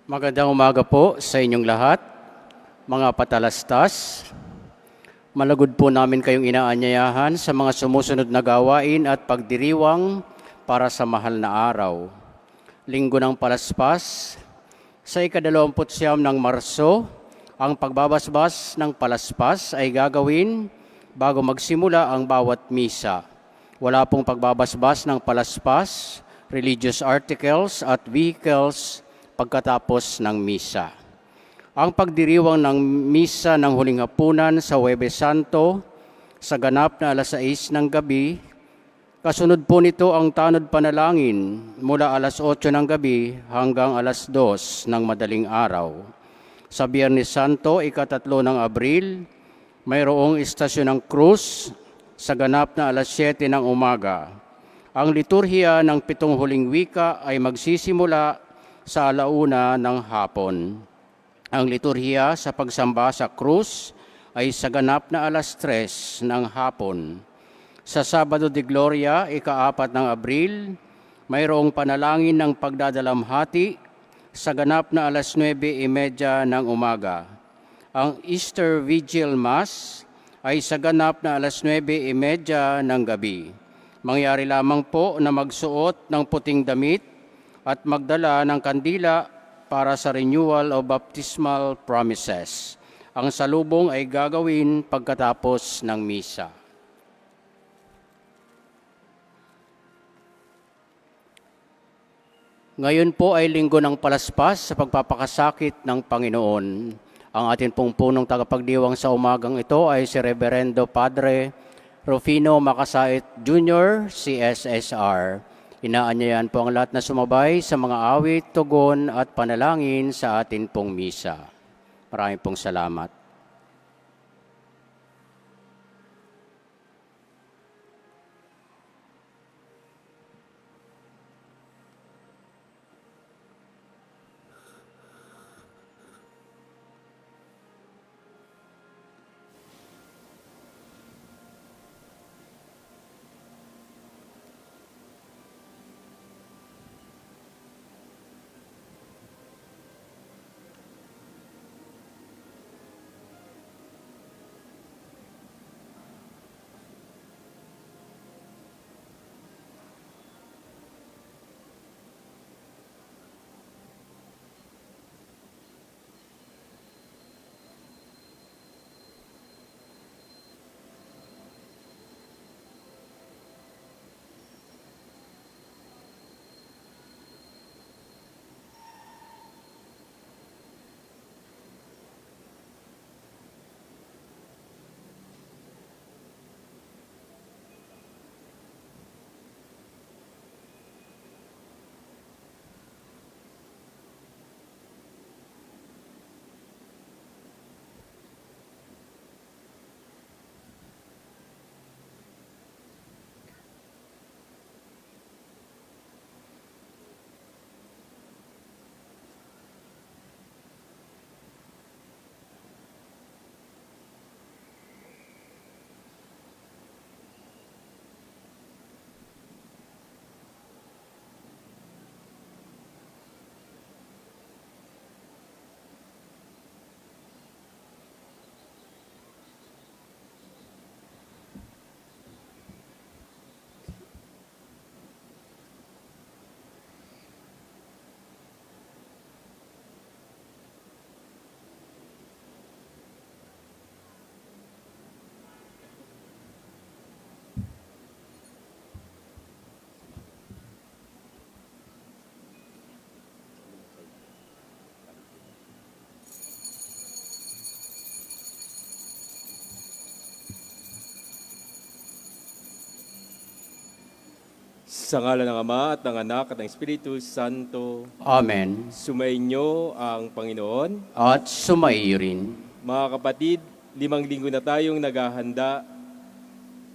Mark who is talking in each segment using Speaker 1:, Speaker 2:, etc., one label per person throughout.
Speaker 1: Magandang umaga po sa inyong lahat, mga patalastas. Malagod po namin kayong inaanyayahan sa mga sumusunod na gawain at pagdiriwang para sa mahal na araw. Linggo ng Palaspas, sa ika-29 ng Marso, ang pagbabasbas ng palaspas ay gagawin bago magsimula ang bawat misa. Wala pong pagbabasbas ng palaspas, religious articles at vehicles pagkatapos ng misa. Ang pagdiriwang ng misa ng huling hapunan sa Huwebes Santo sa ganap na alas 6 ng gabi, kasunod po nito ang tanod panalangin mula alas 8 ng gabi hanggang alas 2 ng madaling araw. Sa Biyernes Santo, ika-3 ng Abril, mayroong istasyon ng krus sa ganap na alas 7 ng umaga. Ang liturhiya ng 7 huling wika ay magsisimula sa alauna ng hapon. Ang liturhiya sa pagsamba sa krus ay sa ganap na alas 3 ng hapon. Sa Sabado de Gloria, ika-4 ng Abril, mayroong panalangin ng pagdadalamhati sa ganap na alas 9:30 ng umaga. Ang Easter Vigil Mass ay sa ganap na alas 9:30 ng gabi. Mangyari lamang po na magsuot ng puting damit at magdala ng kandila para sa renewal of baptismal promises. Ang salubong ay gagawin pagkatapos ng misa. Ngayon po ay linggo ng palaspas sa pagpapakasakit ng Panginoon. Ang atin pong punong tagapagdiwang sa umagang ito ay si Reverendo Padre Rufino Makasait Jr., CSSR. Inaanyayan po ang lahat na sumabay sa mga awit, tugon at panalangin sa atin pong misa. Maraming pong salamat.
Speaker 2: Sa ngalan ng Ama at ng Anak at ng Espiritu Santo,
Speaker 1: Amen.
Speaker 2: sumainyo ang Panginoon.
Speaker 1: At sumaiyo rin.
Speaker 2: Mga kapatid, 5 linggo na tayong naghahanda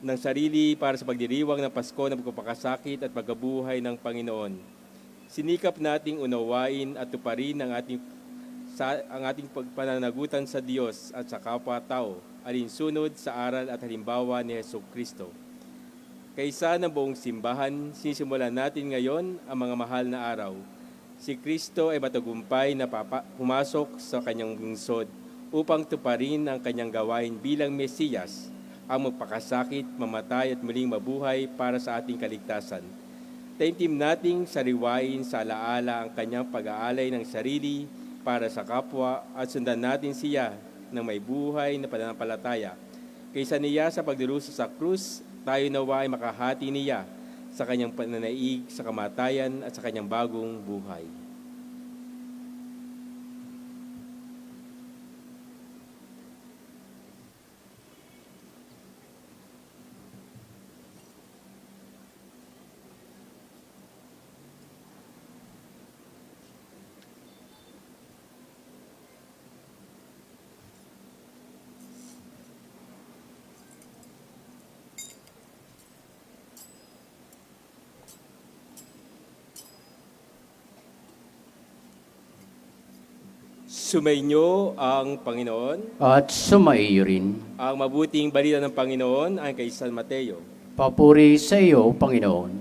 Speaker 2: ng sarili para sa pagdiriwang ng Pasko ng pagpapakasakit at pagkabuhay ng Panginoon. Sinikap nating unawain at tuparin ang ating pagpananagutan sa Diyos at sa kapwa-tao, alinsunod sa aral at halimbawa ni Jesucristo. Kaysa ng buong simbahan, sisimulan natin ngayon ang mga mahal na araw. Si Kristo ay matagumpay na pumasok sa kanyang lungsod upang tuparin ang kanyang gawain bilang Mesiyas, ang magpakasakit, mamatay at muling mabuhay para sa ating kaligtasan. Taimtim nating sariwain sa alaala ang kanyang pag-aalay ng sarili para sa kapwa at sundan natin siya ng may buhay na pananampalataya. Kaysa niya sa pagdurusa sa krus, tayo nawa ay makahati niya sa kanyang pananaig sa kamatayan at sa kanyang bagong buhay. Sumainyo ang Panginoon.
Speaker 1: At sumaiyo rin.
Speaker 2: Ang mabuting balita ng Panginoon ay kay San Mateo.
Speaker 1: Papuri sa iyo, Panginoon.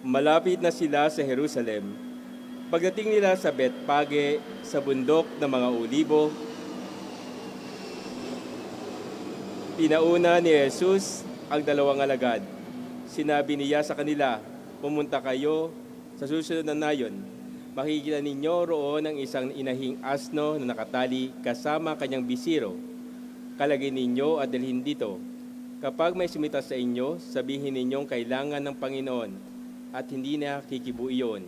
Speaker 2: Malapit na sila sa Jerusalem. Pagdating nila sa Betpage, sa bundok ng mga Olibo, pinauna ni Jesus ang dalawang alagad. Sinabi niya sa kanila, pumunta kayo sa susunod na nayon. Makikita ninyo roon ang isang inahing asno na nakatali kasama kanyang bisiro. Kalagin ninyo at dalhin dito. Kapag may sumita sa inyo, sabihin ninyong kailangan ng Panginoon at hindi na kikibu iyon.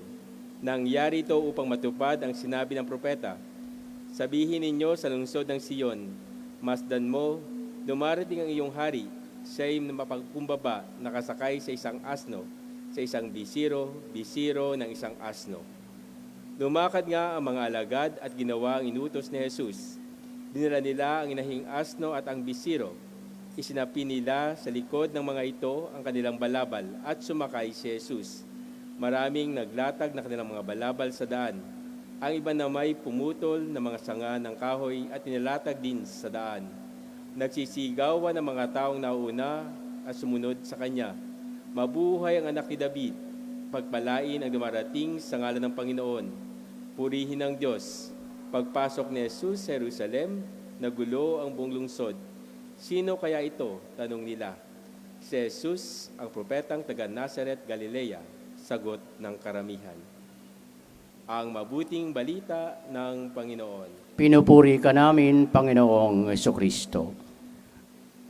Speaker 2: Nangyari ito upang matupad ang sinabi ng propeta. Sabihin ninyo sa lungsod ng Siyon, masdan mo, dumarating ang iyong hari, siya'y mapagkumbaba, nakasakay sa isang asno, sa isang bisiro ng isang asno. Lumakad nga ang mga alagad at ginawa ang inutos ni Jesus. Dinala nila ang inahing asno at ang bisiro. Isinapi nila sa likod ng mga ito ang kanilang balabal at sumakay si Jesus. Maraming naglatag na kanilang mga balabal sa daan. Ang iba na may pumutol na mga sanga ng kahoy at nilatag din sa daan. Nagsisigawan ang mga taong nauna at sumunod sa kanya. Mabuhay ang anak ni David. Pagpalain ang dumarating sa ngalan ng Panginoon. Purihin ang Diyos. Pagpasok ni Jesus sa Jerusalem, nagulo ang buong lungsod. Sino kaya ito? Tanong nila. Si Jesus, ang propetang taga Nazareth, Galilea, sagot ng karamihan. Ang mabuting balita ng Panginoon.
Speaker 1: Pinupuri ka namin, Panginoong Jesucristo.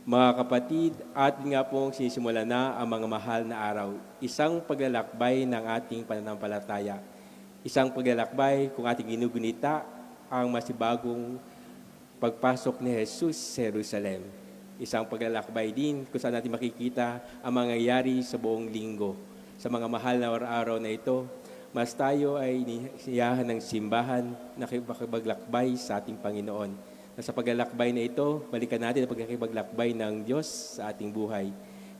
Speaker 2: Mga kapatid, atin nga pong sinisimula na ang mga mahal na araw. Isang paglalakbay ng ating pananampalataya. Isang paglalakbay kung ating ginugunita ang masibagong pagpasok ni Jesus sa Jerusalem. Isang paglalakbay din kung saan natin makikita ang mangyayari sa buong linggo. Sa mga mahal na araw na ito, mas tayo ay niyahan ng simbahan na makipaglakbay sa ating Panginoon. Sa paglalakbay na ito, balikan natin ang pagkakipaglakbay ng Diyos sa ating buhay.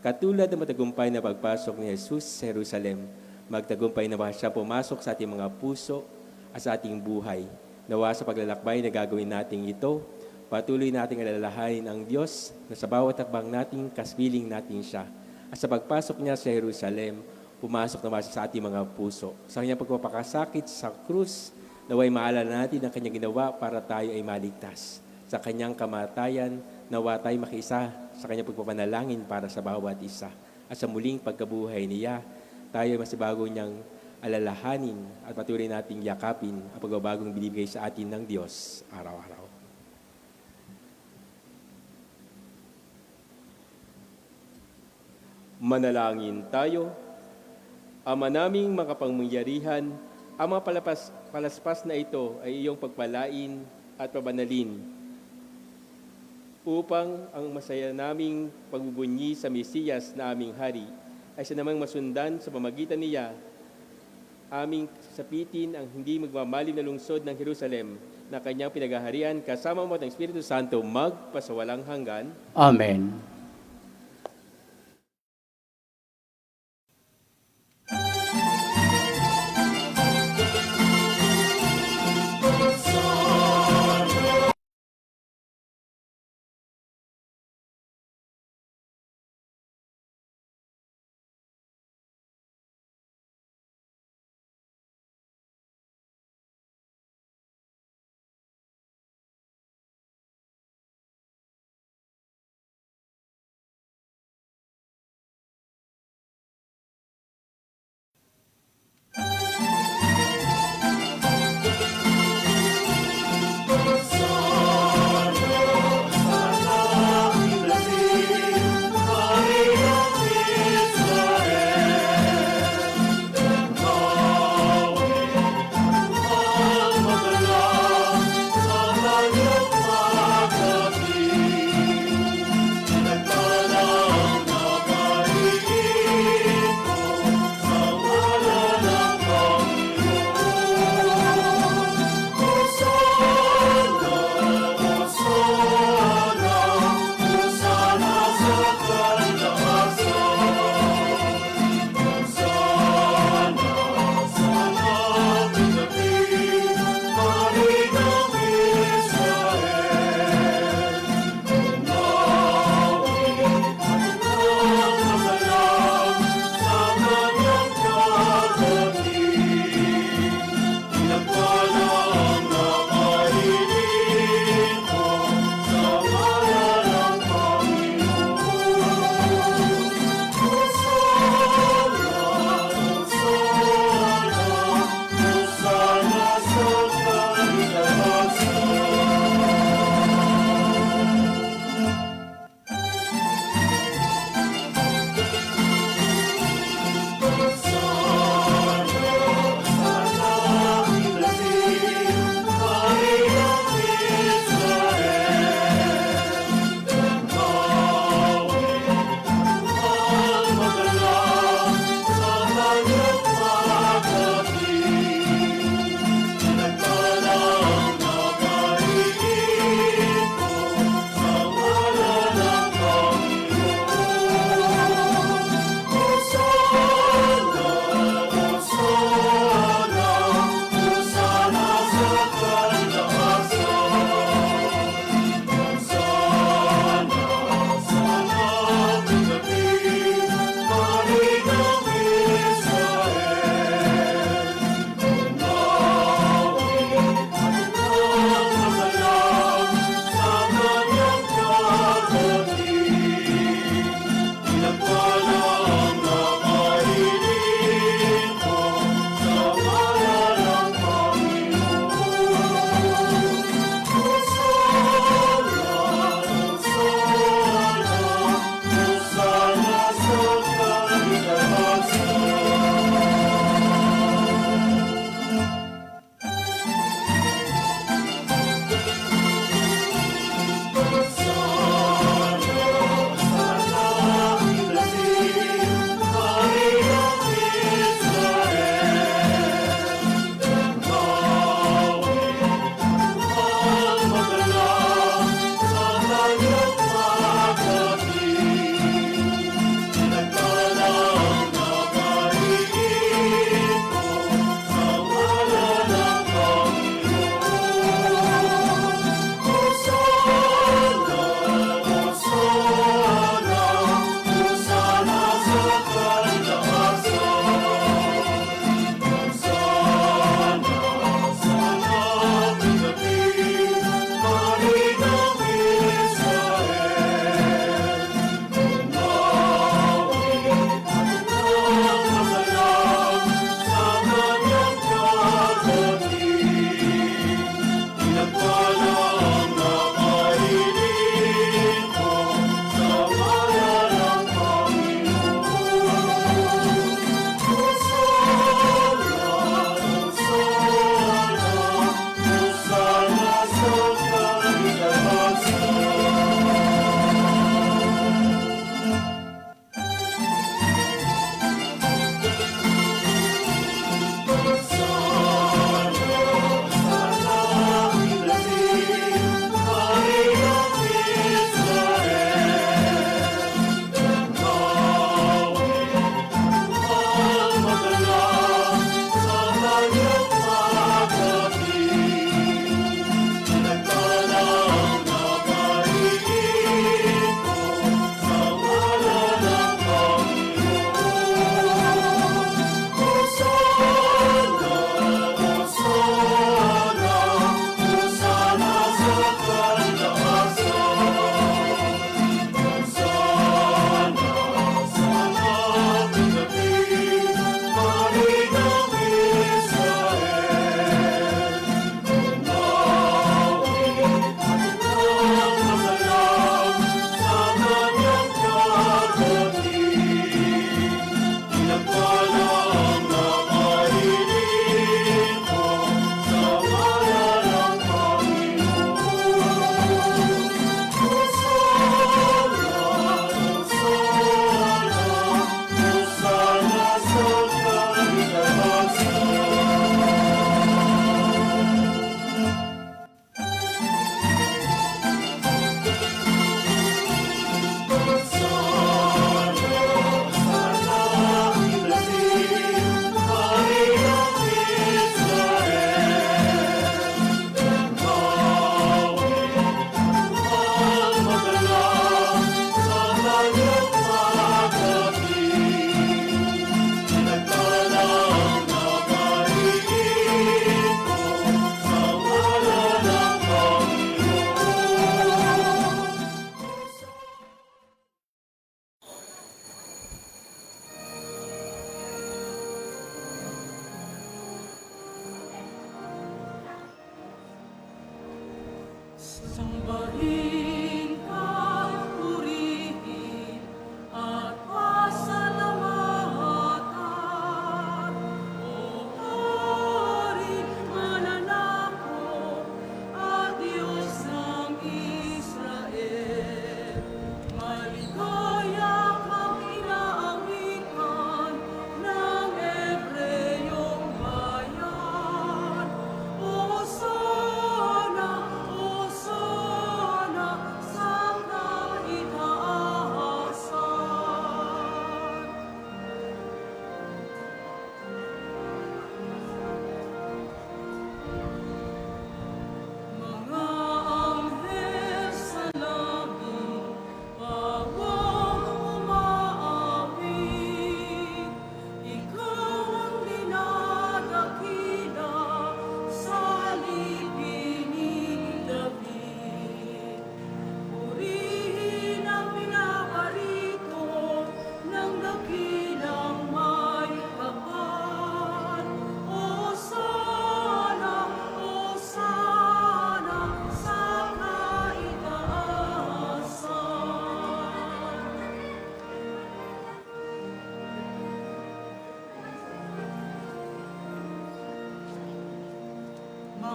Speaker 2: Katulad ng matagumpay na pagpasok ni Jesus sa Jerusalem, magtagumpay na siya pumasok sa ating mga puso at sa ating buhay. Nawa sa paglalakbay na gagawin natin ito, patuloy nating alalahanin ang Diyos na sa bawat hakbang nating kasbiling natin siya. At sa pagpasok niya sa Jerusalem, pumasok naman siya sa ating mga puso. Sa kanyang pagpapakasakit sa krus, naway maalala natin ang kanyang ginawa para tayo ay maligtas. Sa kanyang kamatayan, nawa tayo makiisa sa kanyang pagpapanalangin para sa bawat isa. At sa muling pagkabuhay niya, tayo ay masibago niyang alalahanin at patuloy nating yakapin ang pagbabagong binibigay sa atin ng Diyos araw-araw. Manalangin tayo. Ama naming makapangyarihan, ang mga palaspas na ito ay iyong pagpalain at pabanalin upang ang masaya naming pagbubunyi sa Mesiyas na aming hari ay siya namang masundan sa pamagitan niya, aming sapitin ang hindi magmamalim na lungsod ng Jerusalem na kanyang pinagaharian kasama mo ng Espiritu Santo magpasawalang hanggan.
Speaker 1: Amen.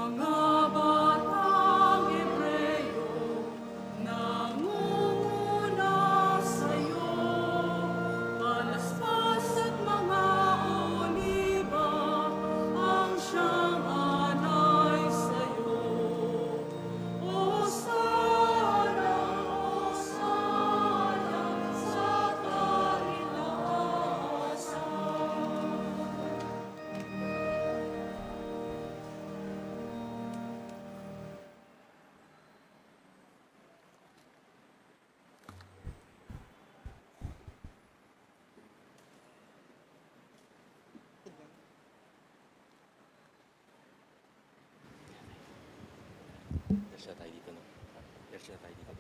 Speaker 3: Mga batang Hebreo, nangunguna sa'yo, palaspas at mga oliba, ang siyang anay sa'yo. Hosana, Hosana, sa kaitaasan.
Speaker 2: Diretso tayo dito, no? Diretso tayo dito.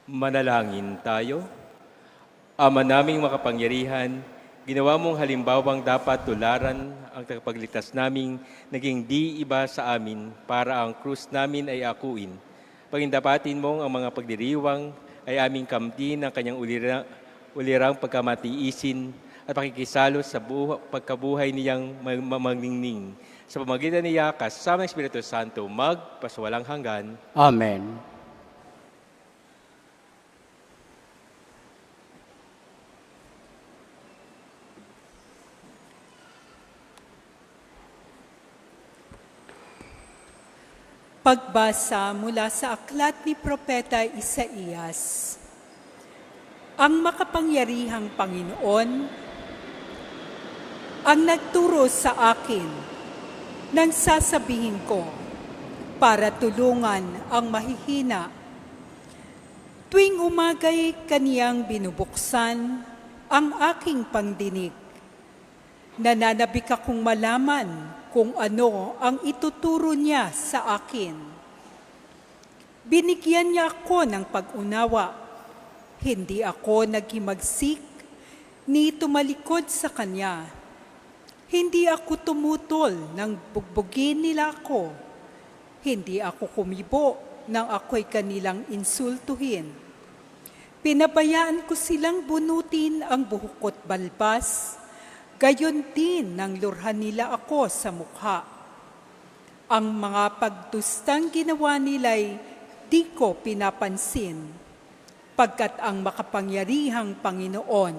Speaker 2: Manalangin tayo. Ama naming makapangyarihan, ginawa mong halimbawang dapat tularan ang tagapagligtas naming naging di iba sa amin para ang krus namin ay akuin. Pagindapatin mong ang mga pagdiriwang ay aming kamtin ng kanyang ulirang pagkamatiisin at pakikisalo sa pagkabuhay niyang magningning. Sa pamagitan niya, kasama ng Espiritu Santo, magpasawalang hanggan.
Speaker 1: Amen.
Speaker 3: Pagbasa mula sa aklat ni Propeta Isaías. Ang makapangyarihang Panginoon ang nagturo sa akin nang sasabihin ko para tulungan ang mahihina. Tuwing umagay kaniyang binubuksan ang aking pangdinig. Nananabik akong malaman kung ano ang ituturo niya sa akin. Binigyan niya ako ng pag-unawa. Hindi ako naghimagsik ni tumalikod sa kanya. Hindi ako tumutol nang bugbugin nila ako. Hindi ako kumibo nang ako'y kanilang insultuhin. Pinabayaan ko silang bunutin ang buhok at balbas. Gayon din nang lurhan nila ako sa mukha. Ang mga pagdustang ginawa nila'y di ko pinapansin, pagkat ang makapangyarihang Panginoon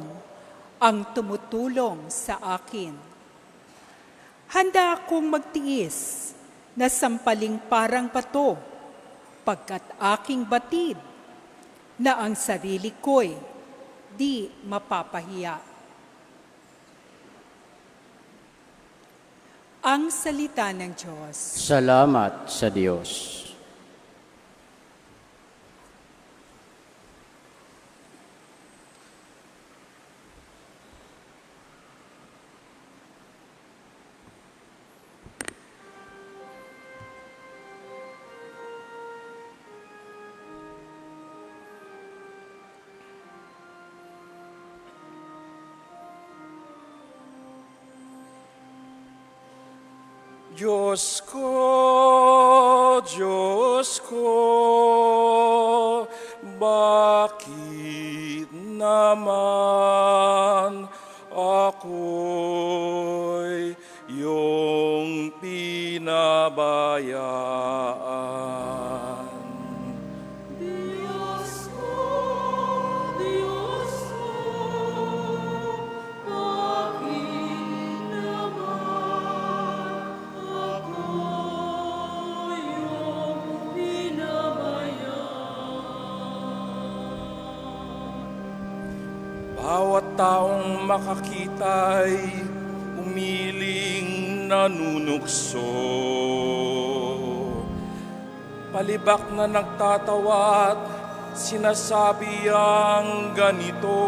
Speaker 3: ang tumutulong sa akin. Handa akong magtiis na sampaling parang bato, pagkat aking batid na ang sarili ko'y di mapapahiya. Ang salita ng Diyos.
Speaker 1: Salamat sa Diyos.
Speaker 4: Diyos ko, bakit naman ako'y iyong pinabayaan?
Speaker 3: Diyos ko, bakit naman ako iyong pinabayaan?
Speaker 4: Bawat taong makakita'y umiling nanunukso. Palibak na nagtatawa at sinasabi ang ganito.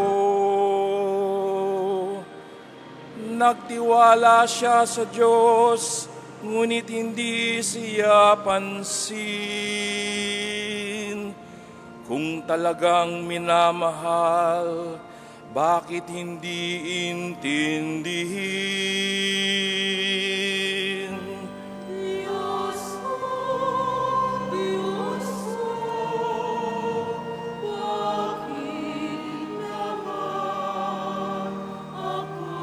Speaker 4: Nagtiwala siya sa Diyos, ngunit hindi siya pansin. Kung talagang minamahal, bakit hindi intindihin?
Speaker 3: Diyos ko, bakit naman ako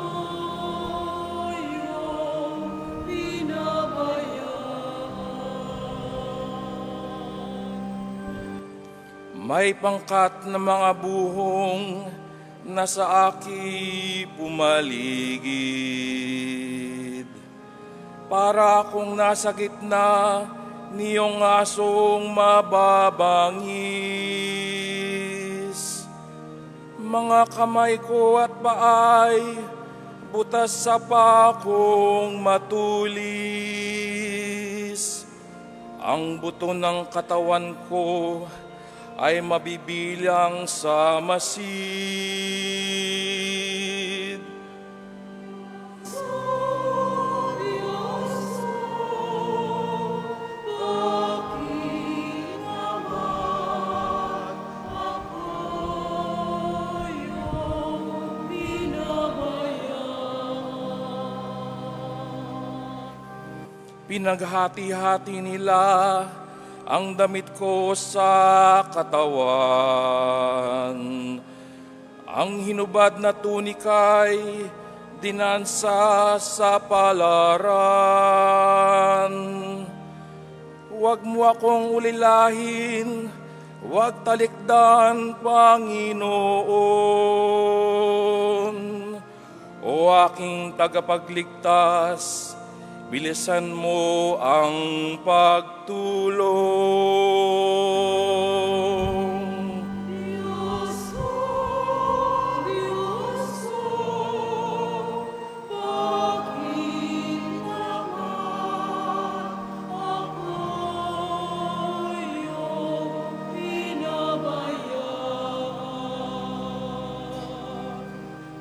Speaker 4: may pangkat na mga buhong na sa aki pumaligid. Para akong nasa gitna niyong asong mababangis. Mga kamay ko at paay, butas sa pakong matulis. Ang buto ng katawan ko ay mabibilang sa masid. Pinaghati-hati nila ang damit ko sa katawan. Ang hinubad na tunikay dinansa sa palaran. Huwag mo akong ulilahin, huwag talikdan, Panginoon. O aking tagapagligtas, bilisan mo ang pagtulong.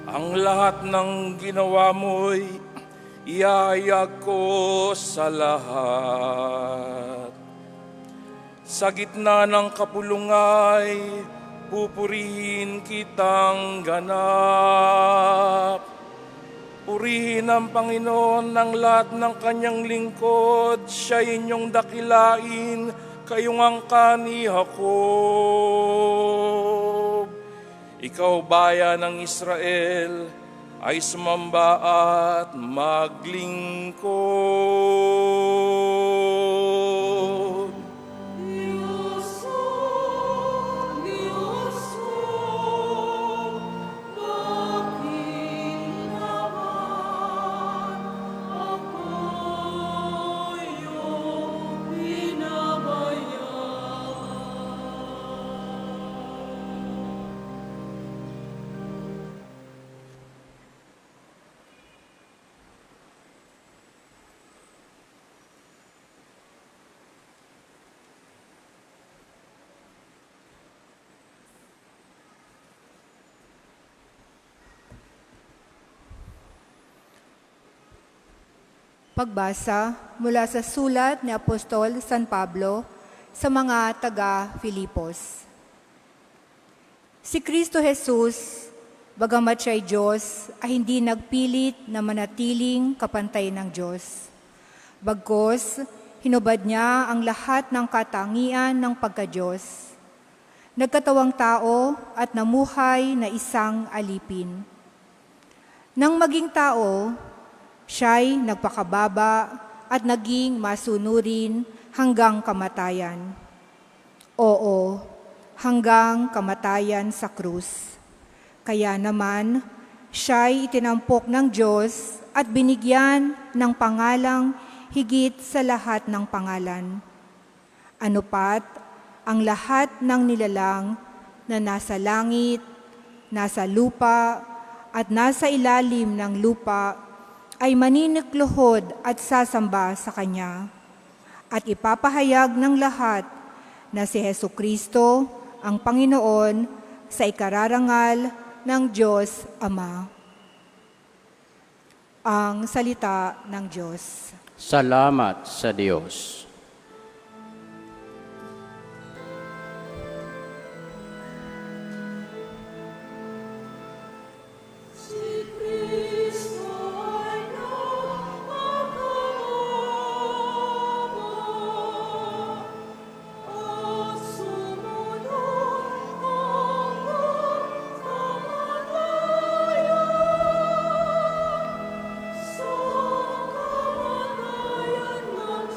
Speaker 4: Ang lahat ng ginawa mo'y iayag ko sa lahat. Sa gitna ng kapulungay, pupurihin kitang ganap. Purihin ang Panginoon ng lahat ng kanyang lingkod, siya inyong dakilain, kayong angkan ni Jacob. Ikaw bayan ng Israel, ay sumamba at maglingkod.
Speaker 5: Pagbasa mula sa sulat ni Apostol San Pablo sa mga taga-Filipos. Si Kristo Jesus, bagamat siya'y Diyos, ay hindi nagpilit na manatiling kapantay ng Diyos. Bagkus, hinubad niya ang lahat ng katangian ng pagka-Diyos. Nagkatawang tao at namuhay na isang alipin. Nang maging tao, siya'y nagpakababa at naging masunurin hanggang kamatayan. Oo, hanggang kamatayan sa krus. Kaya naman, siya'y itinampok ng Diyos at binigyan ng pangalang higit sa lahat ng pangalan. Ano pat ang lahat ng nilalang na nasa langit, nasa lupa, at nasa ilalim ng lupa ay maninikluhod at sasamba sa Kanya, at ipapahayag ng lahat na si Hesukristo ang Panginoon sa ikararangal ng Diyos Ama. Ang salita ng Diyos.
Speaker 1: Salamat sa Diyos.
Speaker 3: Sa kamatayan ng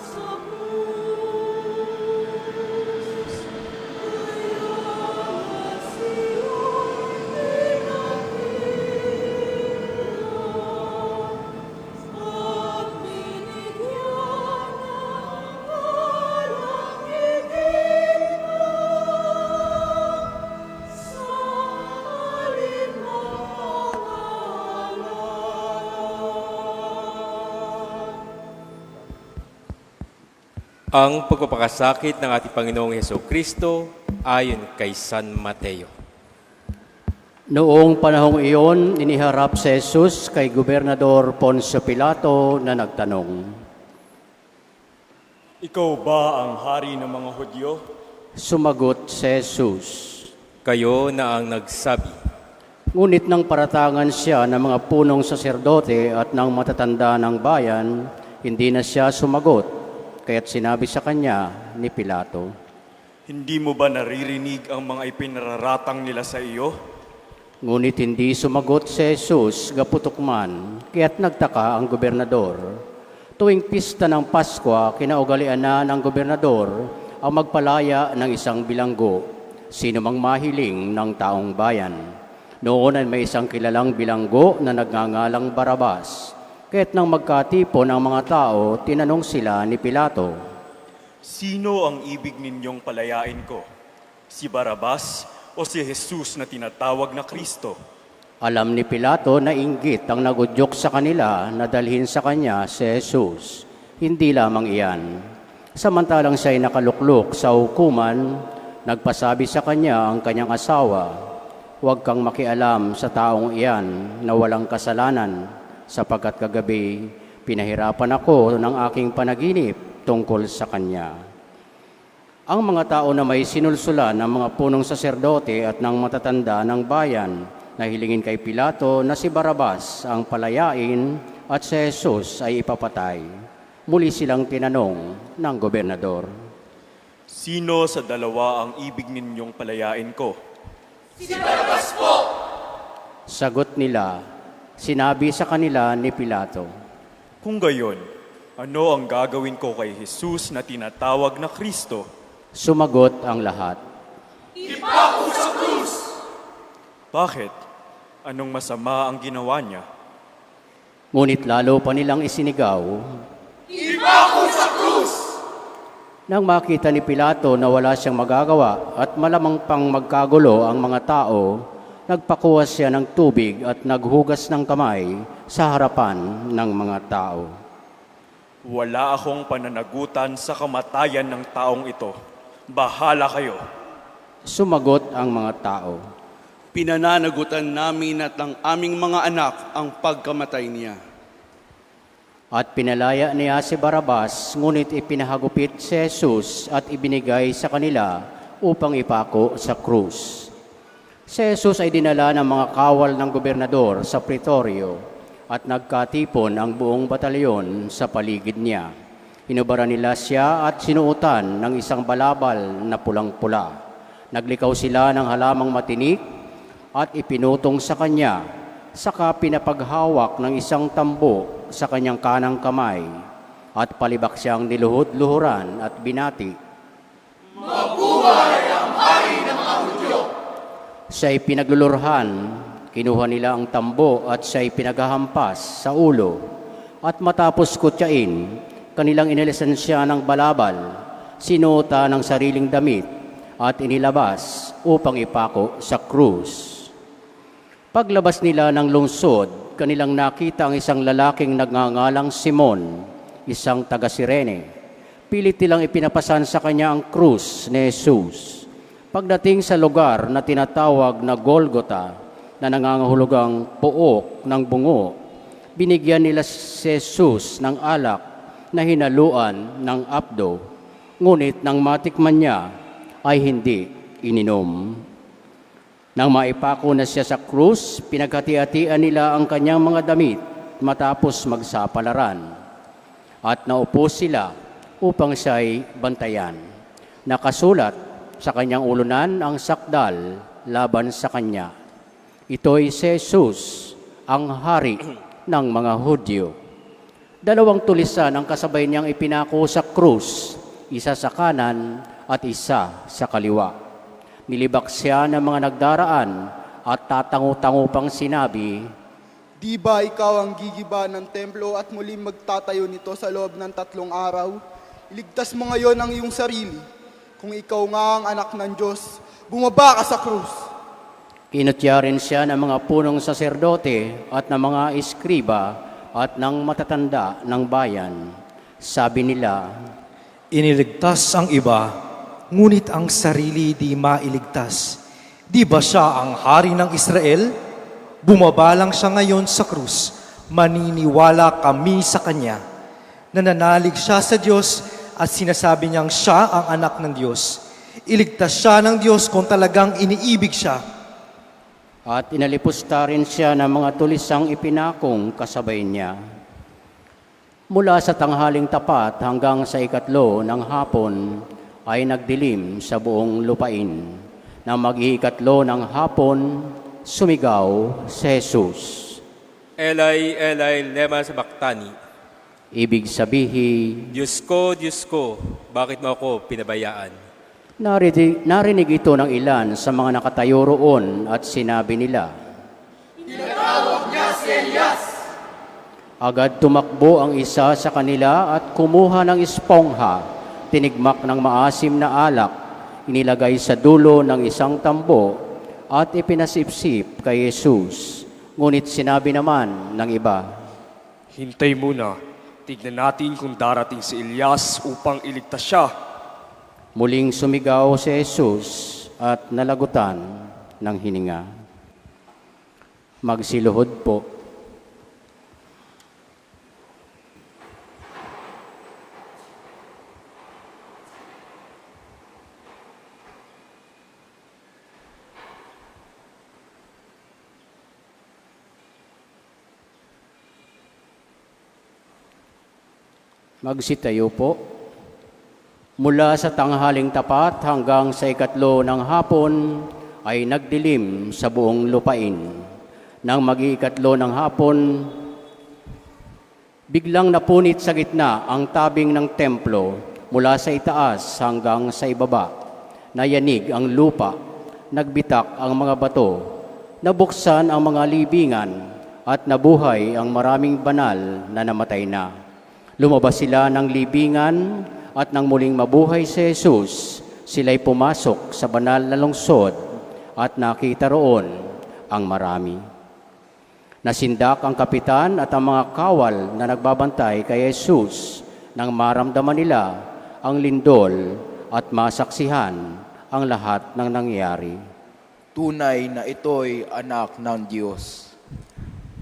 Speaker 2: Ang pagpapakasakit ng ating Panginoong Hesukristo ayon kay San Mateo.
Speaker 1: Noong panahong iyon, iniharap si Jesus kay Gobernador Poncio Pilato na nagtanong,
Speaker 4: Ikaw ba ang hari ng mga Hudyo?
Speaker 1: Sumagot si Jesus.
Speaker 2: Kayo na ang nagsabi.
Speaker 1: Ngunit nang paratangan siya ng mga punong saserdote at ng matatanda ng bayan, hindi na siya sumagot, kaya't sinabi sa kanya ni Pilato,
Speaker 4: Hindi mo ba naririnig ang mga ipinararatang nila sa iyo?
Speaker 1: Ngunit hindi sumagot si Jesus gaputok man, kaya't nagtaka ang gobernador. Tuwing pista ng Pasko, kinaugalian na ng gobernador ang magpalaya ng isang bilanggo, sino mang mahiling ng taong bayan. Noon ay may isang kilalang bilanggo na nagngangalang Barabas. Kaya't nang magkatipon ang mga tao, tinanong sila ni Pilato,
Speaker 4: Sino ang ibig ninyong palayain ko? Si Barabas o si Jesus na tinatawag na Kristo?
Speaker 1: alam ni Pilato na inggit ang nagudyok sa kanila na dalhin sa kanya si Jesus. Hindi lamang iyan. Samantalang siya'y nakaluklok sa hukuman, nagpasabi sa kanya ang kanyang asawa, Huwag kang makialam sa taong iyan na walang kasalanan, sapagkat kagabi pinahirapan ako ng aking panaginip tungkol sa kanya. Ang mga tao na may sinulsulan ng mga punong saserdote at ng matatanda ng bayan na hilingin kay Pilato na si Barabas ang palayain at si Jesus ay ipapatay. Muli silang tinanong ng gobernador.
Speaker 4: Sino sa dalawa ang ibig ninyong palayain ko?
Speaker 1: Sagot nila, sinabi sa kanila ni Pilato,
Speaker 4: Kung gayon, ano ang gagawin ko kay Jesus na tinatawag na Kristo?
Speaker 1: sumagot ang lahat.
Speaker 4: Bakit? Anong masama ang ginawa niya?
Speaker 1: Ngunit lalo pa nilang isinigaw, Nang makita ni Pilato na wala siyang magagawa at malamang pang magkagulo ang mga tao, nagpakuha siya ng tubig at naghugas ng kamay sa harapan ng mga tao.
Speaker 4: Wala akong pananagutan sa kamatayan ng taong ito. Bahala kayo.
Speaker 1: Sumagot ang mga tao.
Speaker 6: Pinananagutan namin at ang aming mga anak ang pagkamatay niya.
Speaker 1: At pinalaya niya si Barabas, ngunit ipinahagupit si Jesus at ibinigay sa kanila upang ipako sa krus. Si Jesus ay dinala ng mga kawal ng gobernador sa pretorio at nagkatipon ang buong batalyon sa paligid niya. Hinubaran nila siya at sinuotan ng isang balabal na pulang-pula. Naglikaw sila ng halamang matinik at ipinutong sa kanya, saka pinapaghawak ng isang tambo sa kanyang kanang kamay at palibak siyang niluhod-luhuran at binati. Mabuhay ang hari ng mga Hudyo! Siya'y pinaglulurhan, kinuha nila ang tambo at siya'y pinaghahampas sa ulo at matapos kutyain, kanilang inilisan siya ng balabal, sinuota ng sariling damit at inilabas upang ipako sa krus. Paglabas nila ng lungsod, kanilang nakita ang isang lalaking nagngangalang Simon, isang taga-Sirene. Pilit nilang ipinapasan sa kanya ang krus ni Jesus. Pagdating sa lugar na tinatawag na Golgota, na nangangahulugang pook ng bungo, binigyan nila si Jesus ng alak na hinaluan ng apdo, ngunit nang matikman niya ay hindi ininom. Nang maipako na siya sa krus, pinaghati-hatian nila ang kanyang mga damit matapos magsapalaran. At naupo sila upang siya'y bantayan. Nakasulat sa kanyang ulunan ang sakdal laban sa kanya. Ito'y si Jesus, ang hari ng mga Hudyo. 2 tulisan ang kasabay niyang ipinako sa krus, isa sa kanan at isa sa kaliwa. Nilibak siya ng mga nagdaraan at tatango-tango pang sinabi,
Speaker 7: Di ba ikaw ang gigiba ng templo at muling magtatayo nito sa loob ng 3 araw? Iligtas mo ngayon ang iyong sarili. Kung ikaw nga ang anak ng Diyos, bumaba ka sa krus.
Speaker 1: Kinutya rin siya ng mga punong saserdote at ng mga eskriba at ng matatanda ng bayan. Sabi nila,
Speaker 8: Iniligtas ang iba, ngunit ang sarili di mailigtas. Di ba siya ang hari ng Israel? Bumaba lang siya ngayon sa krus. Maniniwala kami sa Kanya. Nananalig siya sa Diyos at sinasabi niyang siya ang anak ng Diyos. Iligtas siya ng Diyos kung talagang iniibig siya.
Speaker 1: At inalipusta rin siya ng mga tulisang ipinakong kasabay niya. Mula sa tanghaling tapat hanggang sa ikatlo ng hapon ay nagdilim sa buong lupain. Nang mag-iikatlo ng hapon, sumigaw si Jesus.
Speaker 2: Elay, Elay, lema sabachthani.
Speaker 1: Ibig sabihin,
Speaker 2: Diyos ko, bakit mo ako pinabayaan?
Speaker 1: narinig ito ng ilan sa mga nakatayo roon at sinabi nila, "Tinatawag niya si Elias." Agad tumakbo ang isa sa kanila at kumuha ng espongha, tinigmak ng maasim na alak, inilagay sa dulo ng isang tambo at ipinasipsip kay Jesus. Ngunit sinabi naman ng iba,
Speaker 9: Hintay muna. Tignan natin kung darating si Elias upang iligtas siya.
Speaker 1: muling sumigaw si Jesus at nalagutan ng hininga. Magsiluhod po. Magsitayo po. Mula sa tanghaling tapat hanggang sa ikatlo ng hapon ay nagdilim sa buong lupain. Nang mag-iikatlo ng hapon, biglang napunit sa gitna ang tabing ng templo mula sa itaas hanggang sa ibaba. Nayanig ang lupa, nagbitak ang mga bato, nabuksan ang mga libingan at nabuhay ang maraming banal na namatay na. Lumabas sila ng libingan at nang muling mabuhay si Jesus, sila'y pumasok sa banal na lungsod at nakita roon ang marami. Nasindak ang kapitan at ang mga kawal na nagbabantay kay Jesus nang maramdaman nila ang lindol at masaksihan ang lahat ng nangyari.
Speaker 10: Tunay na ito'y anak ng Diyos.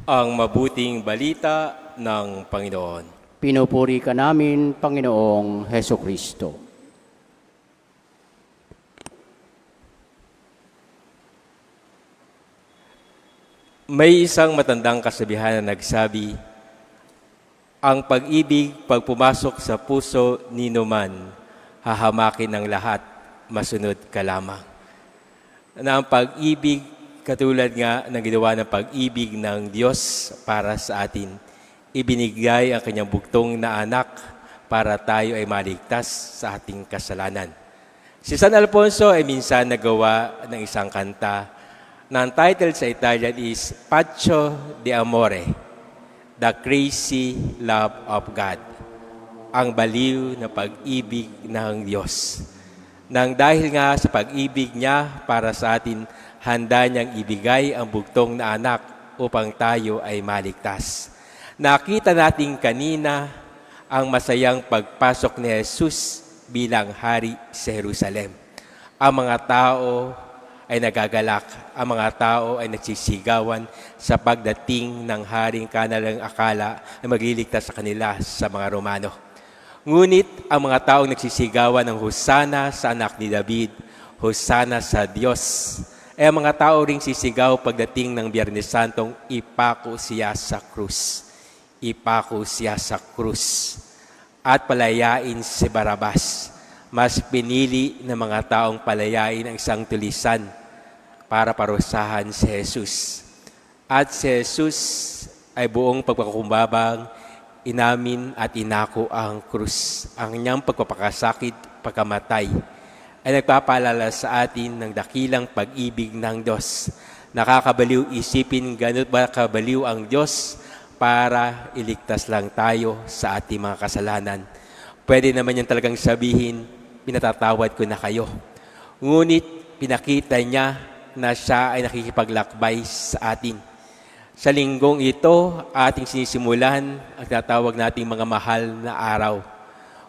Speaker 2: Ang mabuting balita ng Panginoon.
Speaker 1: Pinupuri ka namin, Panginoong Heso Kristo.
Speaker 2: May isang matandang kasabihan na nagsabi, ang pag-ibig pag pumasok sa puso ni numan, hahamakin ng lahat, masunod ka lamang. Na ang pag-ibig, katulad nga ng ginawa ng pag-ibig ng Diyos para sa atin, ibinigay ang kanyang buktong na anak para tayo ay maligtas sa ating kasalanan. Si San Alfonso ay minsan nagawa ng isang kanta na ang title sa Italian is Paccio di Amore, The Crazy Love of God, ang baliw na pag-ibig ng Diyos. Nang dahil nga sa pag-ibig niya para sa atin, handa niyang ibigay ang buktong na anak upang tayo ay maligtas. Nakita natin kanina ang masayang pagpasok ni Jesus bilang hari sa Jerusalem. Ang mga tao ay nagagalak, ang mga tao ay nagsisigawan sa pagdating ng haring kanilang akala ay magliligtas sa kanila sa mga Romano. Ngunit ang mga taong nagsisigawan ng Hosana sa anak ni David, Hosana sa Diyos, ay ang mga tao ring sisigaw pagdating ng Biyernes Santong, ipako siya sa krus. Ipako siya sa krus at palayain si Barabas. Mas pinili ng mga taong palayain ang isang tulisan para parusahan si Jesus. At si Jesus ay buong pagpakumbabang inamin at inako ang krus. Ang kanyang pagpapakasakit, pagkamatay ay nagpapaalala sa atin ng dakilang pag-ibig ng Diyos. Nakakabaliw isipin gano'n ba kabaliw ang Diyos para iligtas lang tayo sa ating mga kasalanan. Pwede naman yan talagang sabihin, pinatatawad ko na kayo. Ngunit pinakita niya na siya ay nakikipaglakbay sa atin. Sa linggong ito, ating sinisimulan ang tatawag nating mga mahal na araw.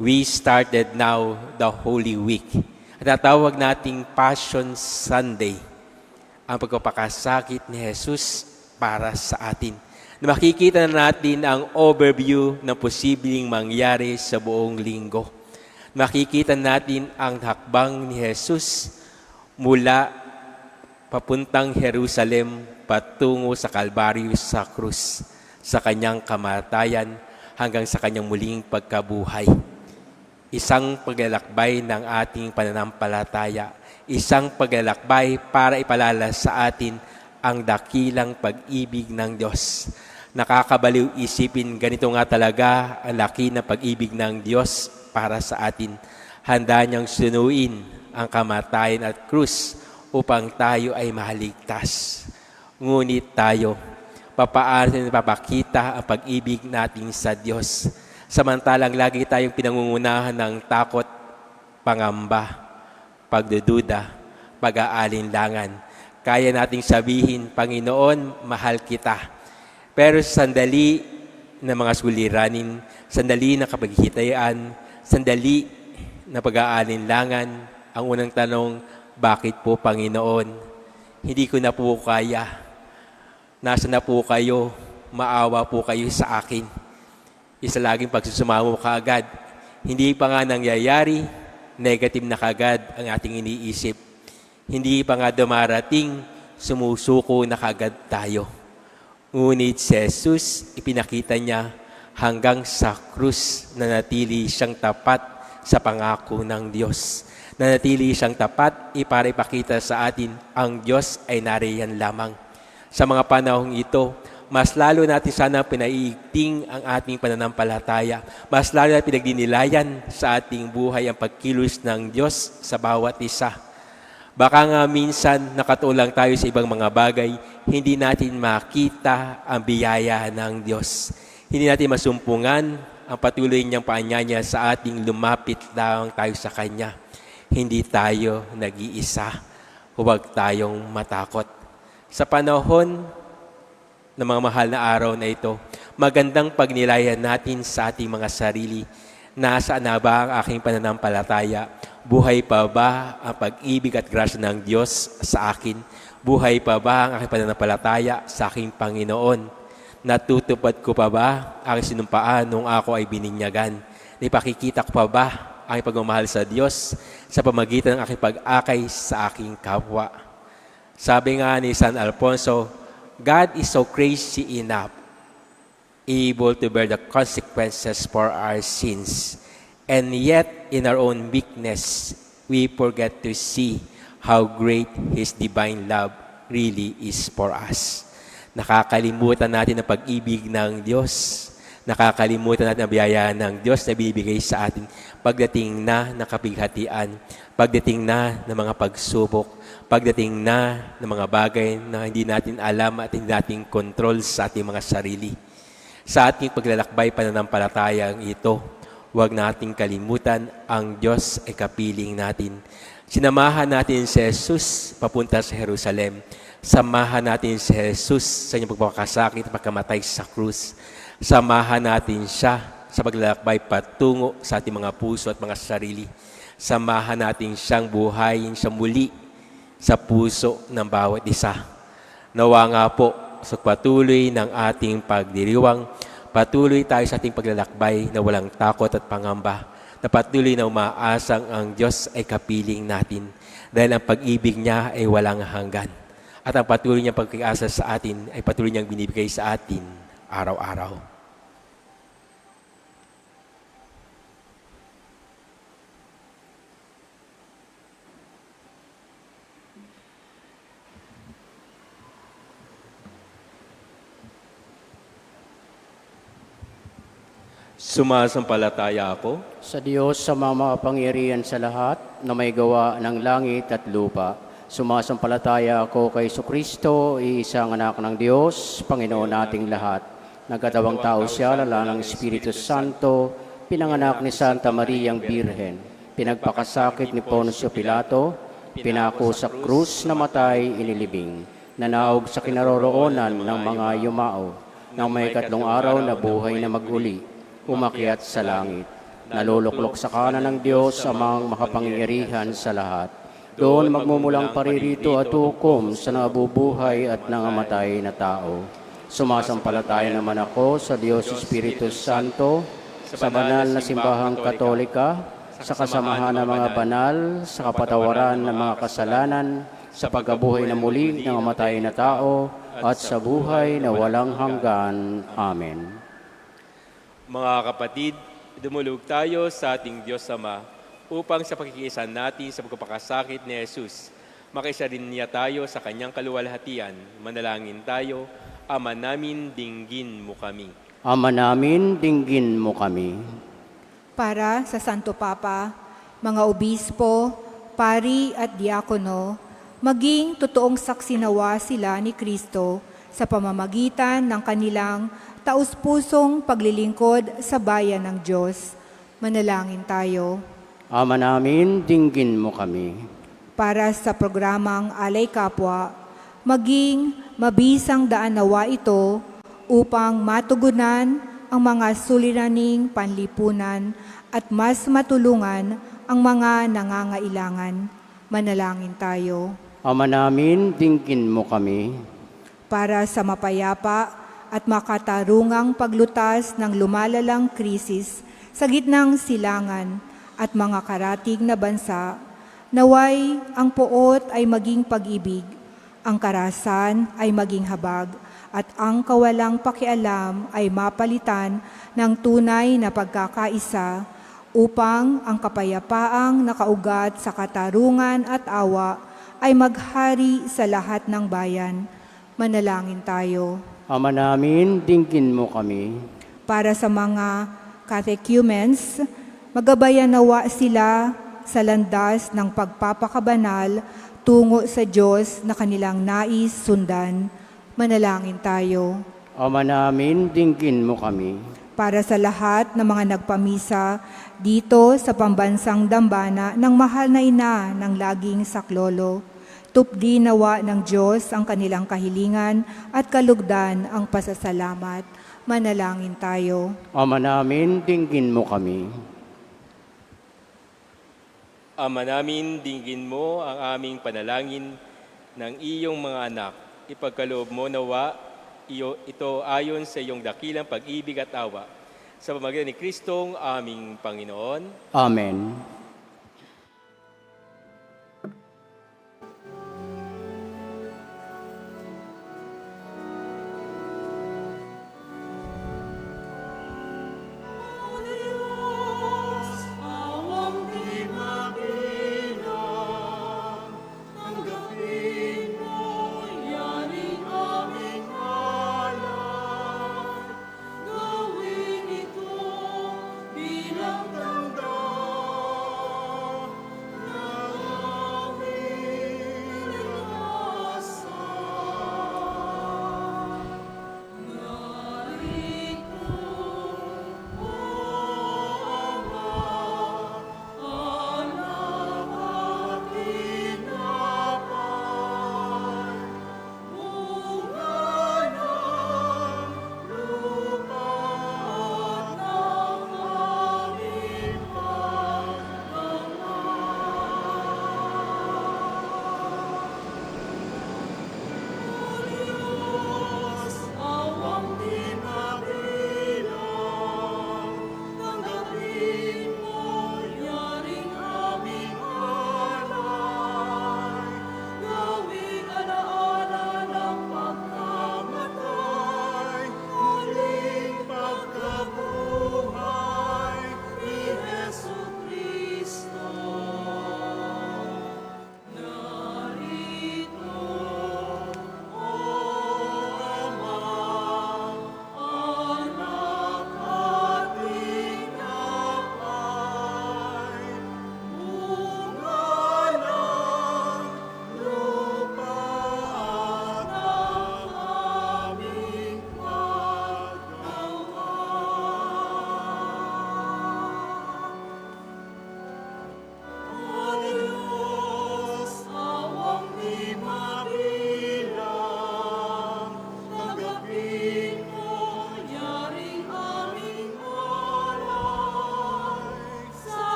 Speaker 2: we started now the Holy Week. At tatawag nating Passion Sunday, ang pagpapakasakit ni Jesus para sa atin. Na makikita na natin ang overview ng posibleng mangyari sa buong linggo. Makikita natin ang hakbang ni Jesus mula papuntang Jerusalem patungo sa Kalbaryo sa krus, sa kanyang kamatayan hanggang sa kanyang muling pagkabuhay. Isang paglalakbay ng ating pananampalataya, isang paglalakbay para ipalala sa atin ang dakilang pag-ibig ng Diyos. Nakakabaliw isipin, ganito nga talaga ang laki ng pag-ibig ng Diyos para sa atin. Handa niyang sunuin ang kamatayan at krus upang tayo ay mahaligtas. Ngunit tayo, papaano natin papakita ang pag-ibig natin sa Diyos? Samantalang lagi tayong pinangungunahan ng takot, pangamba, pagdududa, pag-aalinlangan. Kaya nating sabihin, Panginoon, mahal kita. Pero sa sandali na mga suliranin, sandali na kapaghihitayan, sandali na pag-aalinlangan, ang unang tanong, bakit po, Panginoon? Hindi ko na po kaya. Nasa na po kayo? Maawa po kayo sa akin. Isa laging pagsusumamo kaagad. Hindi pa nga nangyayari, negative na kaagad ang ating iniisip. Hindi pa nga dumarating, sumusuko na kaagad tayo. Ngunit si Jesus, ipinakita niya hanggang sa krus na natili siyang tapat sa pangako ng Diyos. Na natili siyang tapat, para ipakita sa atin ang Diyos ay nariyan lamang. Sa mga panahong ito, mas lalo natin sana pinaiigting ang ating pananampalataya. Mas lalo natin pinagdinilayan sa ating buhay ang pagkilos ng Diyos sa bawat isa. Baka nga minsan nakatulang tayo sa ibang mga bagay, hindi natin makita ang biyaya ng Diyos. Hindi natin masumpungan ang patuloy niyang paanyaya sa ating lumapit lang tayo sa Kanya. Hindi tayo nag-iisa. Huwag tayong matakot. Sa panahon ng mga mahal na araw na ito, magandang pagnilayan natin sa ating mga sarili. Nasaan na ba ang aking pananampalataya? Buhay pa ba ang pag-ibig at grasya ng Diyos sa akin? Buhay pa ba ang aking pananampalataya sa aking Panginoon? Natutupad ko pa ba ang sinumpaan nung ako ay bininyagan? Ipakikita ko pa ba ang aking pagmamahal sa Diyos sa pamagitan ng aking pag-akay sa aking kapwa? Sabi nga ni San Alfonso, God is so crazy enough, able to bear the consequences for our sins. And yet, in our own weakness, we forget to see how great His divine love really is for us. Nakakalimutan natin ang pag-ibig ng Diyos. Nakakalimutan natin ang biyaya ng Diyos na binibigay sa atin pagdating na ng kapighatian, pagdating na ng mga pagsubok, pagdating na ng mga bagay na hindi natin alam at hindi natin control sa ating mga sarili. Sa ating paglalakbay pananampalatayang ito, huwag nating kalimutan ang Diyos ay kapiling natin. Sinamahan natin si Jesus papunta sa Jerusalem. Samahan natin si Jesus sa kanyang pagpapakasakit at pagkamatay sa krus. Samahan natin siya sa paglalakbay patungo sa ating mga puso at mga sarili. Samahan natin siyang buhayin siya muli sa puso ng bawat isa. Nawa nga po sa patuloy ng ating pagdiriwang, patuloy tayo sa ating paglalakbay na walang takot at pangamba, na patuloy na umaasang ang Diyos ay kapiling natin dahil ang pag-ibig niya ay walang hanggan. At ang patuloy niyang pagkakaasa sa atin ay patuloy niyang binibigay sa atin araw-araw. Sumasampalataya ako
Speaker 1: Sa Diyos sa makapangyarihan sa lahat na may gawa ng langit at lupa. Sumasampalataya ako kay Kristo, iisang anak ng Diyos, Panginoon nating lahat. Nagkatawang tao siya, lala ng Espiritu Santo, pinanganak ni Santa Mariang Birhen, pinagpakasakit ni Poncio Pilato, pinako sa krus, namatay, inilibing, nanaog sa kinaroroonan ng mga yumao, nang may 3 araw na buhay na maguli, umakyat sa langit. naluluklok sa kanan ng Diyos amang makapangyarihan sa lahat. Doon magmumulang paririto at hukom sa nabubuhay at nangamatay na tao. Sumasampalataya naman ako sa Diyos Espiritu Santo, sa banal na simbahang katolika, sa kasamahan ng mga banal, sa kapatawaran ng mga kasalanan, sa pagkabuhay na muli ng mamatay na tao, at sa buhay na walang hanggan. Amen.
Speaker 2: Mga kapatid, dumulog tayo sa ating Diyos Ama upang sa pakikiisa natin sa pagpapakasakit ni Jesus, makaisa rin niya tayo sa kanyang kaluwalhatian. Manalangin tayo. Ama namin, dinggin mo kami.
Speaker 1: Ama namin, dinggin mo kami.
Speaker 5: Para sa Santo Papa, mga obispo, pari at diakono, maging totoong saksi nawa sila ni Kristo sa pamamagitan ng kanilang taus-pusong paglilingkod sa bayan ng Diyos. Manalangin tayo.
Speaker 1: Ama namin, dinggin mo kami.
Speaker 5: Para sa programang Alay Kapwa, maging mabisang daan nawa ito upang matugunan ang mga suliraning panlipunan at mas matulungan ang mga nangangailangan. Manalangin tayo.
Speaker 1: Ama namin, dinggin mo kami.
Speaker 5: Para sa mapayapa at makatarungang paglutas ng lumalalang krisis sa gitnang silangan at mga karatig na bansa, naway ang puot ay maging pag-ibig, ang karasan ay maging habag, at ang kawalang pakialam ay mapalitan ng tunay na pagkakaisa upang ang kapayapaang nakaugat sa katarungan at awa ay maghari sa lahat ng bayan. Manalangin tayo.
Speaker 1: Ama namin, dinggin mo kami.
Speaker 5: Para sa mga catechumens, magabayan nawa sila sa landas ng pagpapakabanal tungo sa Diyos na kanilang nais sundan. Manalangin tayo.
Speaker 1: Ama namin, dinggin mo kami.
Speaker 5: Para sa lahat ng mga nagpamisa dito sa pambansang dambana ng mahal na ina ng laging saklolo, tupdi nawa ng Diyos ang kanilang kahilingan at kalugdan ang pasasalamat. Manalangin tayo.
Speaker 1: Ama namin, dinggin mo kami.
Speaker 2: Ama namin, dinggin mo ang aming panalangin ng iyong mga anak. Ipagkaloob mo nawa ito ayon sa iyong dakilang pag-ibig at awa. Sa pamamagitan ni Kristong aming Panginoon.
Speaker 1: Amen.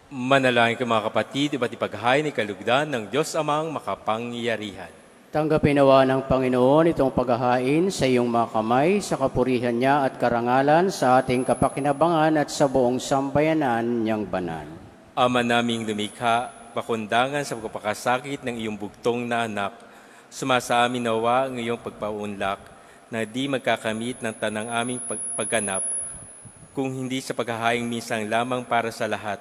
Speaker 2: Manalangin ko mga kapatid, iba't ipaghain ni kalugdan ng Diyos Amang makapangyarihan.
Speaker 1: Tanggapin nawa ng Panginoon itong paghahain sa iyong mga kamay, sa kapurihan niya at karangalan, sa ating kapakinabangan at sa buong sambayanan niyang banal.
Speaker 2: Ama naming lumikha, pakundangan sa pagpapakasakit ng iyong bugtong na anak, sumasa amin nawa ang iyong pagpaunlak na di magkakamit ng tanang aming pagganap, kung hindi sa paghahaing minsang lamang para sa lahat,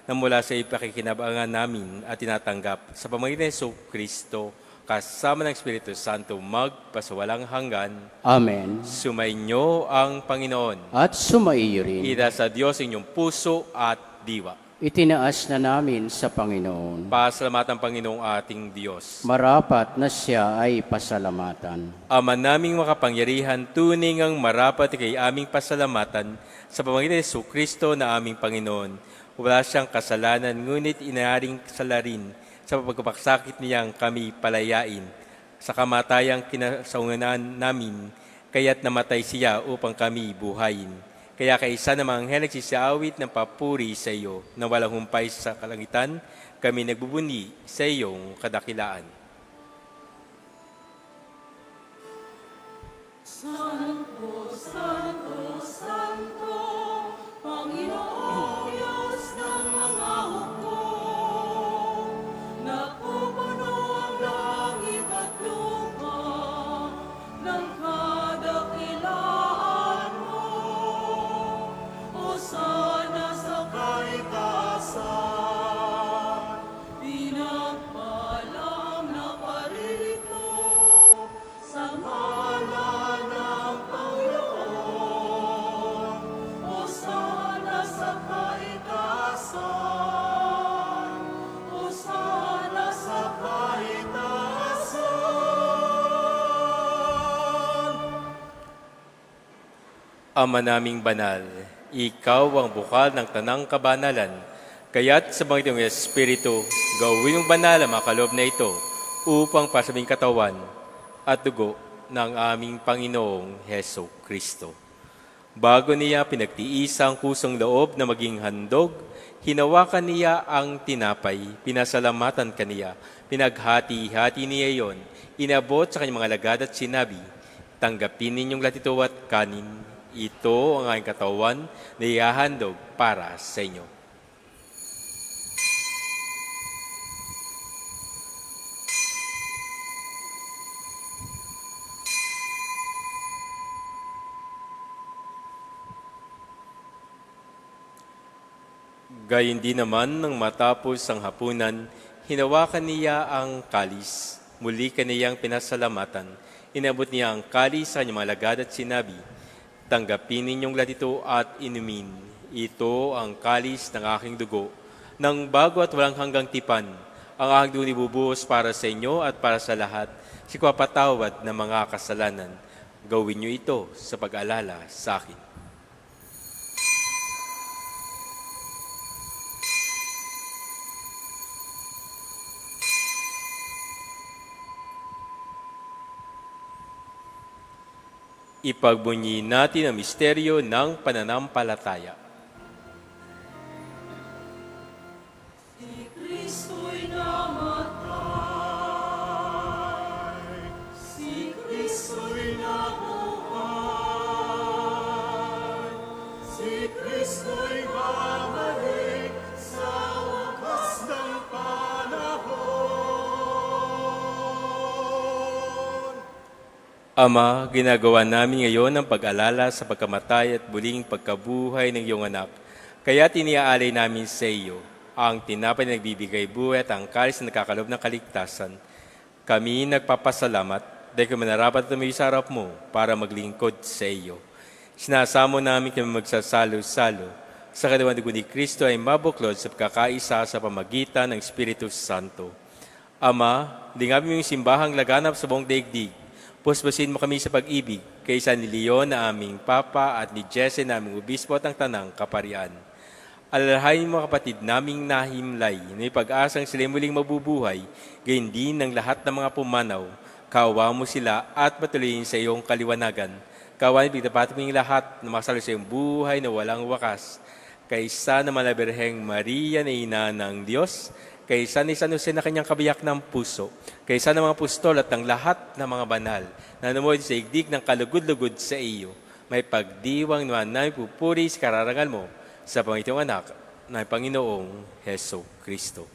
Speaker 2: na mula sa ipakikinabangan namin at tinatanggap sa pamagitan ni Hesus Kristo, kasama ng Espiritu Santo, magpasawalang hanggan.
Speaker 1: Amen.
Speaker 2: Sumainyo ang Panginoon.
Speaker 1: At sumaiyo rin.
Speaker 2: Ida sa Diyos inyong puso at diwa.
Speaker 1: Itinaas na namin sa Panginoon.
Speaker 2: Pasalamat ang Panginoong ating Diyos.
Speaker 1: Marapat na siya ay pasalamatan.
Speaker 2: Ama naming makapangyarihan, tuning ang marapat kay aming pasalamatan sa pamagitan ni Hesus Kristo na aming Panginoon. Wala siyang kasalanan, ngunit inaring salarin sa pagpapaksakit niyang kami palayain. Sa kamatayang kinasaunganan namin, kaya't namatay siya upang kami buhayin. Kaya kaisa ng mga anghel nagsisiawit ng papuri sa iyo, na walang humpay sa kalangitan, kami nagbubuni sa iyong kadakilaan.
Speaker 3: Santo, Santo, Santo, Panginoong Diyos ng mga hukbo, napupuno ang langit at lupa ng kadakilaan mo. Hosana sa kaitaasan, pinagpalang na parito sa ngalan ng Panginoon. Hosana sa kaitaasan, Hosana sa kaitaasan.
Speaker 2: Ama naming banal, ikaw ang bukal ng tanang kabanalan, kaya't sa pamagitan ng Espiritu, gawin mong banal ang mga kaloob na ito upang pasaming katawan at dugo ng aming Panginoong Hesus Kristo. Bago niya pinagtiis ang kusang loob na maging handog, hinawakan niya ang tinapay, pinasalamatan kaniya, pinaghati-hati niya iyon, inabot sa kanyang mga alagad at sinabi, "Tanggapin ninyong lahat ito at kanin. Ito ang aking katawan na ihahandog para sa inyo." Gayon din naman nang matapos ang hapunan, hinawakan niya ang kalis. Muli kaniyang pinasalamatan. Inabot niya ang kalis sa kanyang mga alagad at sinabi, "Tanggapin ninyong lahat ito at inumin. Ito ang kalis ng aking dugo, ng bago at walang hanggang tipan. Ang aking dugo ibubuhos para sa inyo at para sa lahat, si kapatawad ng mga kasalanan. Gawin niyo ito sa pag-alala sa akin." Ipagbunyi natin ang misteryo ng pananampalataya.
Speaker 3: Si Kristo'y namatay, si Kristo'y nabuhay, si Kristo'y babalik sa wakas ng panahon.
Speaker 2: Ama, ginagawa namin ngayon ang pag-alala sa pagkamatay at muling pagkabuhay ng iyong anak. Kaya tiniaalay namin sa iyo ang tinapay na nagbibigay buhay at ang kalis na nakakalob ng kaligtasan. Kami nagpapasalamat dahil kami narapat tumayo sa harap mo para maglingkod sa iyo. Sinasamo namin kami magsasalo-salo sa katawan dugo ni Kristo ay mabuklod sa pagkakaisa sa pamagitan ng Espiritu Santo. Ama, lingapin mo yung simbahang laganap sa buong daigdig. Puspusin mo kami sa pag-ibig kaysa ni Leon na aming Papa at ni Jesse na aming Obispo at ang Tanang Kaparian. Alalahanin mo kapatid naming nahimlay na may pag-asang sila muling mabubuhay, gayon din ng lahat ng mga pumanaw. Kaawa mo sila at patuloyin sa iyong kaliwanagan. Kawan, bigtapat mo yung lahat na makasalo sa iyong buhay na walang wakas. kaysa na Malabirheng Maria na ina ng Diyos, kaysa ni San Jose na kanyang kabiyak ng puso, kaysa ng mga apostol at ng lahat ng mga banal na lumuhod sa igdig ng kalugod-lugod sa iyo, may pagdiwang naman na pupuri sa kararangal mo sa pangitong anak ng Panginoong Heso Kristo.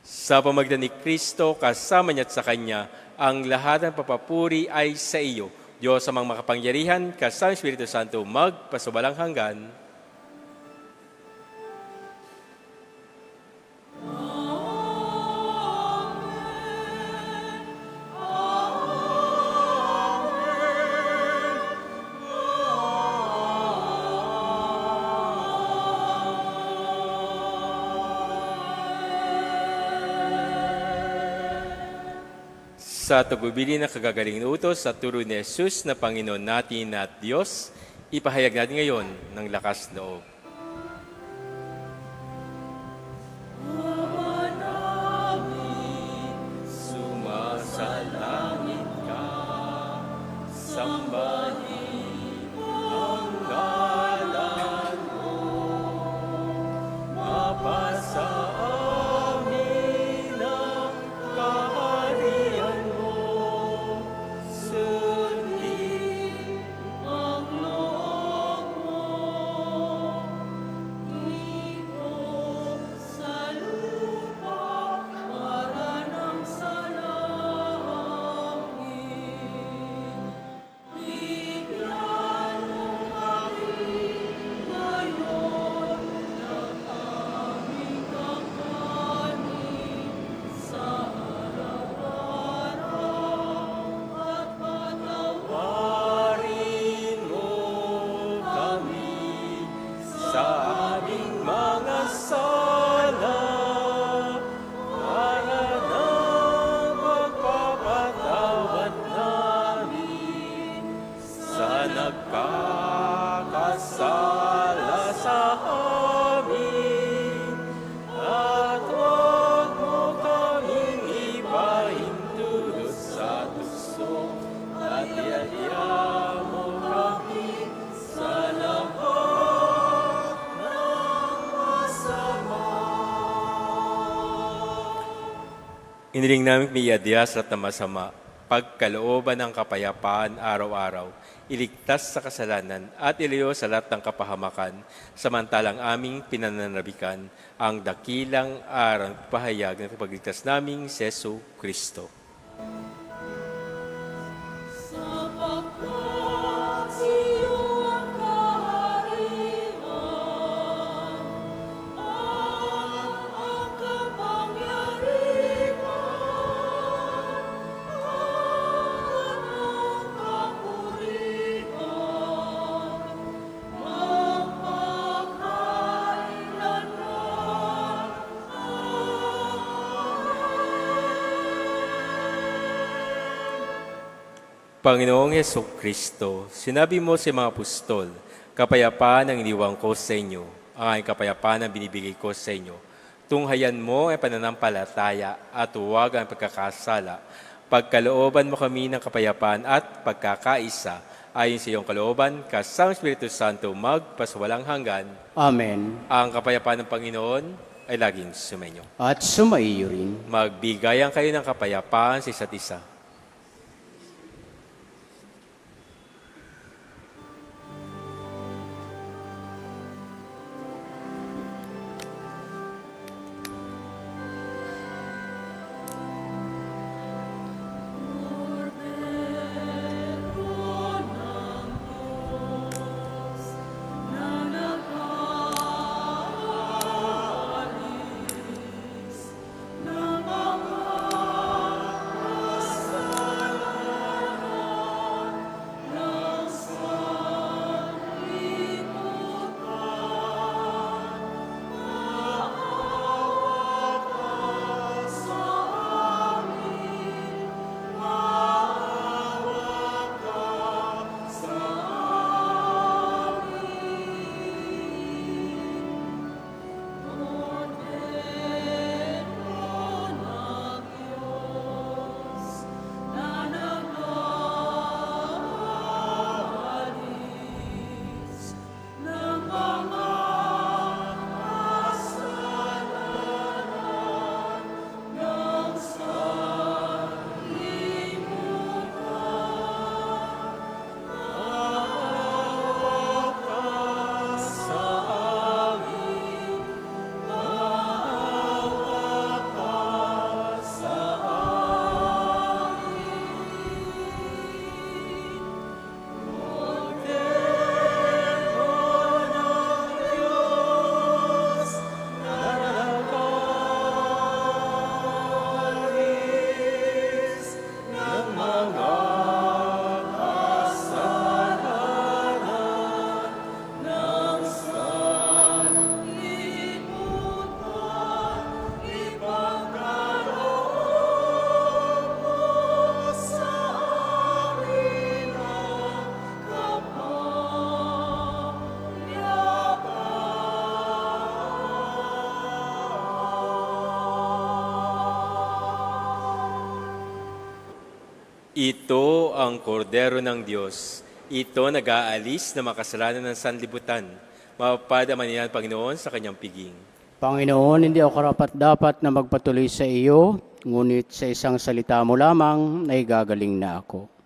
Speaker 2: Sa pamagitan ni Kristo, kasama niya at sa Kanya, ang lahat ng papapuri ay sa iyo, Diyos amang makapangyarihan, kasama ng Espiritu Santo, magpasubalang hanggan. Sa tagubili ng kagagalingin utos sa turo ni Jesus na Panginoon natin at Diyos, ipahayag natin ngayon ng lakas loob. Sumasalangit ka, sambahin ang ngalan mo, mapasa amin ang kaharian mo, sundin ang loob mo, dito sa lupa para ng sa langit. Bigyan mo kami ngayon ng aming kakanin sa araw-araw at patawarin mo kami sa aming mga sala para ng pagpapatawad namin sa nagkakasala sa amin, at huwag mo kaming ipahintulot sa tukso, at iadya mo kami sa lahat ng masama. Iniling namin miyadya sa lahat ng masama, pagkalooban ng kapayapaan araw-araw, iligtas sa kasalanan at ilayo sa lahat ng kapahamakan, samantalang aming pinananabikan ang dakilang arang pahayag ng pagligtas naming si Jesu Kristo. Sapagkat siyo ang kaharian at ang kapangyarihan at ang kapurihan magpakailanman. Panginoong Heso Kristo, sinabi mo sa mga apostol, kapayapaan ang iniwang ko sa inyo, ang aking kapayapaan ang binibigay ko sa inyo. Tunghayan mo ang pananampalataya at huwag ang pagkakasala. Pagkalooban mo kami ng kapayapaan at pagkakaisa, ayon sa iyong kalooban, kasama ng Espiritu Santo, magpasawalang hanggan.
Speaker 1: Amen.
Speaker 2: Ang kapayapaan ng Panginoon ay laging sumainyo.
Speaker 1: At sumaiyo rin.
Speaker 2: Magbigayan kayo ng kapayapaan sa isa't isa.
Speaker 3: Sa
Speaker 2: Ito ang kordero ng Diyos. Ito nag-aalis na makasalanan ng sanlibutan. Mapapad ang maniyan, Panginoon, sa kanyang piging.
Speaker 1: Panginoon, hindi ako karapat-dapat na magpatuloy sa iyo, ngunit sa isang salita mo lamang, naigagaling na ako.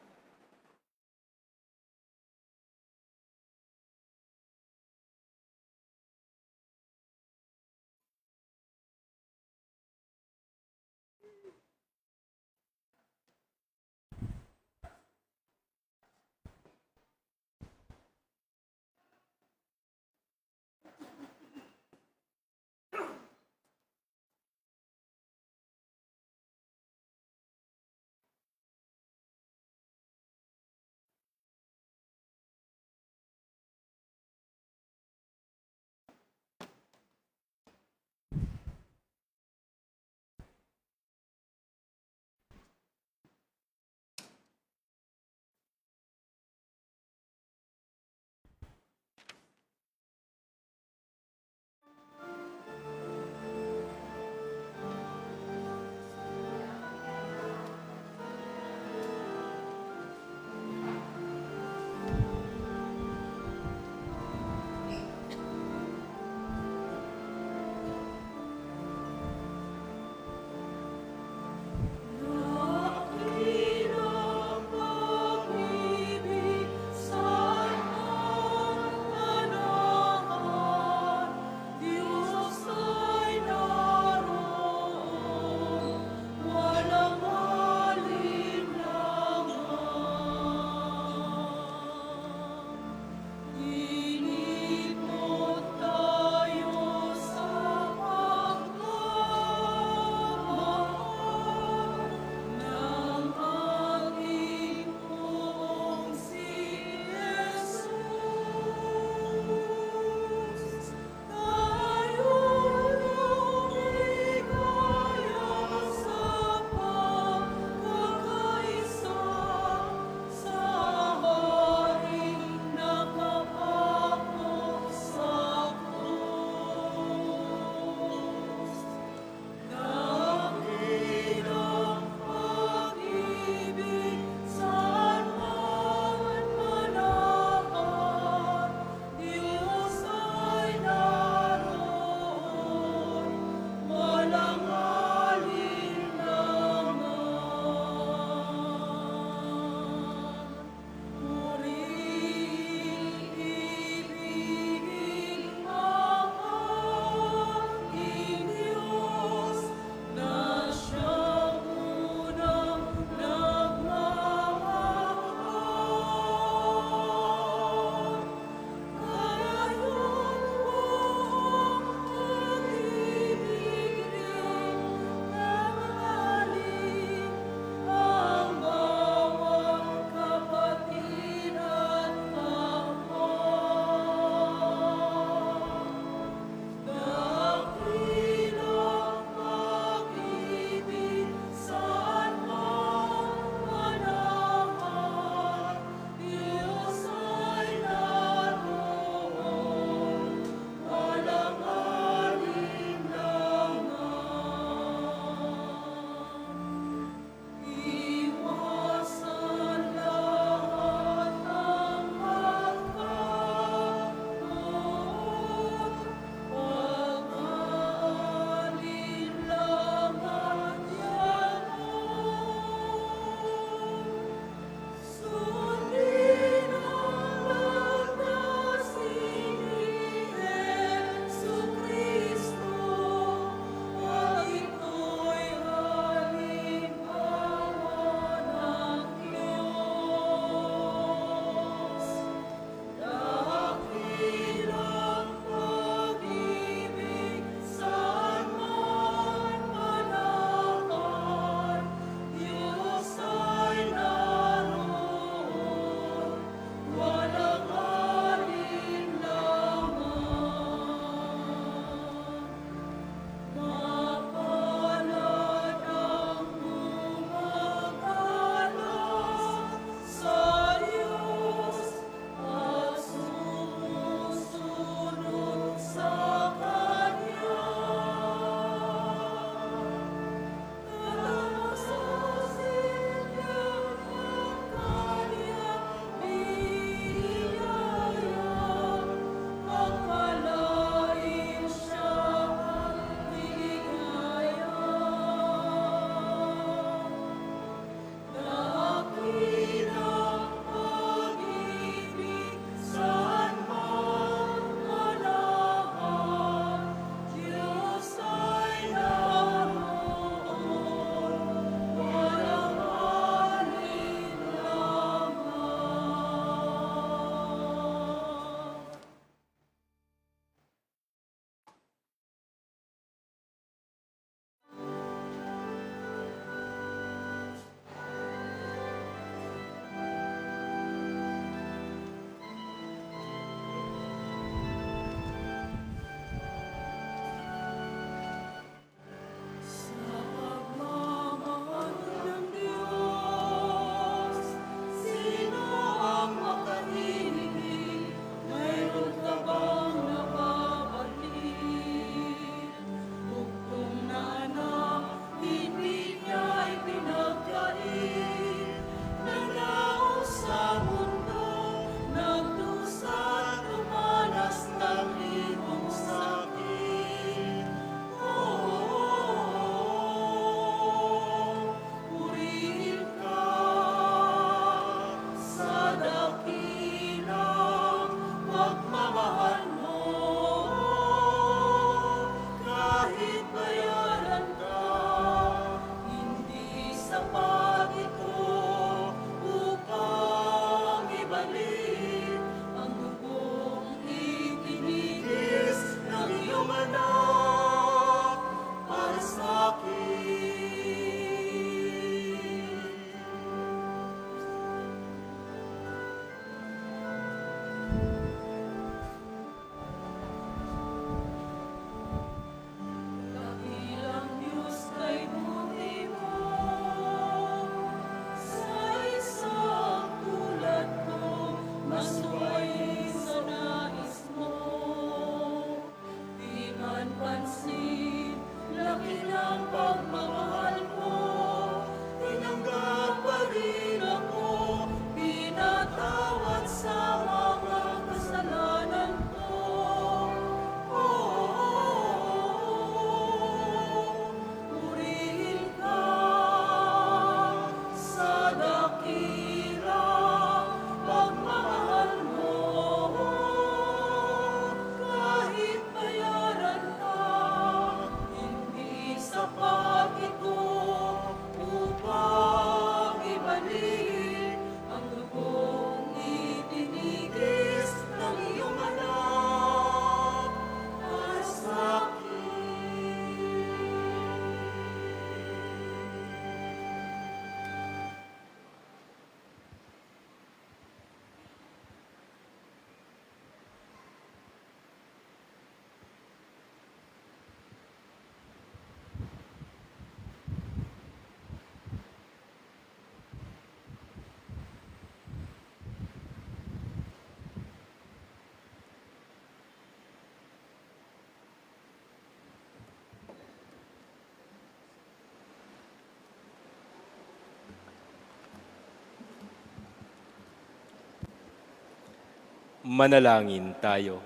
Speaker 2: Manalangin tayo.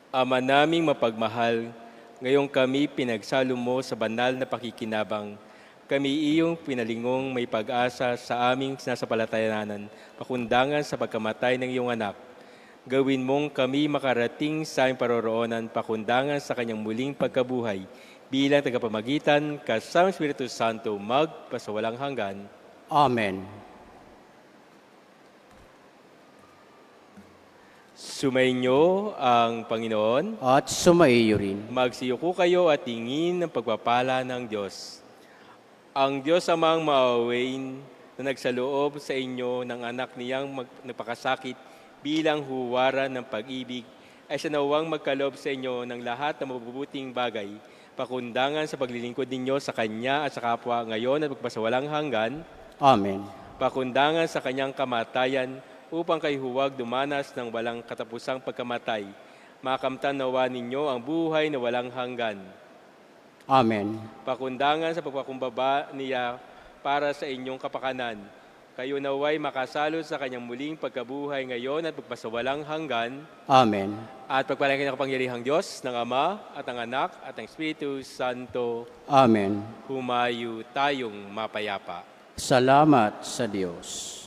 Speaker 2: Ama naming mapagmahal, ngayong kami pinagsalo mo sa banal na pakikinabang, kami iyong pinalingong may pag-asa sa aming sinasapalatayanan, pakundangan sa pagkamatay ng iyong anak. Gawin mong kami makarating sa aming paroroonan, pakundangan sa kanyang muling pagkabuhay, bilang tagapamagitan kasama Espiritu Santo magpasawalang hanggan.
Speaker 1: Amen.
Speaker 2: Sumainyo ang Panginoon.
Speaker 1: At sumaiyo rin.
Speaker 2: Magsiyuko kayo at tingin ng pagpapala ng Diyos. Ang Diyos amang maawain na nagsaloob sa inyo ng anak niyang nagpakasakit bilang huwaran ng pag-ibig ay sinawang magkaloob sa inyo ng lahat ng mabubuting bagay, pakundangan sa paglilingkod ninyo sa Kanya at sa kapwa ngayon at magpasawalang hanggan,
Speaker 1: Amen.
Speaker 2: pakundangan sa Kanyang kamatayan upang kayo huwag dumanas ng walang katapusang pagkamatay. Makamtan nawa ninyo ang buhay na walang hanggan.
Speaker 1: Amen.
Speaker 2: Pakundangan sa pagpakumbaba niya para sa inyong kapakanan. Kayo naway makasalo sa kanyang muling pagkabuhay ngayon at magpasawalang hanggan.
Speaker 1: Amen.
Speaker 2: At pagpalain ng kapangyarihang Diyos ng Ama at ng Anak at ng Espiritu Santo,
Speaker 1: Amen.
Speaker 2: humayo tayong mapayapa.
Speaker 1: Salamat sa Diyos.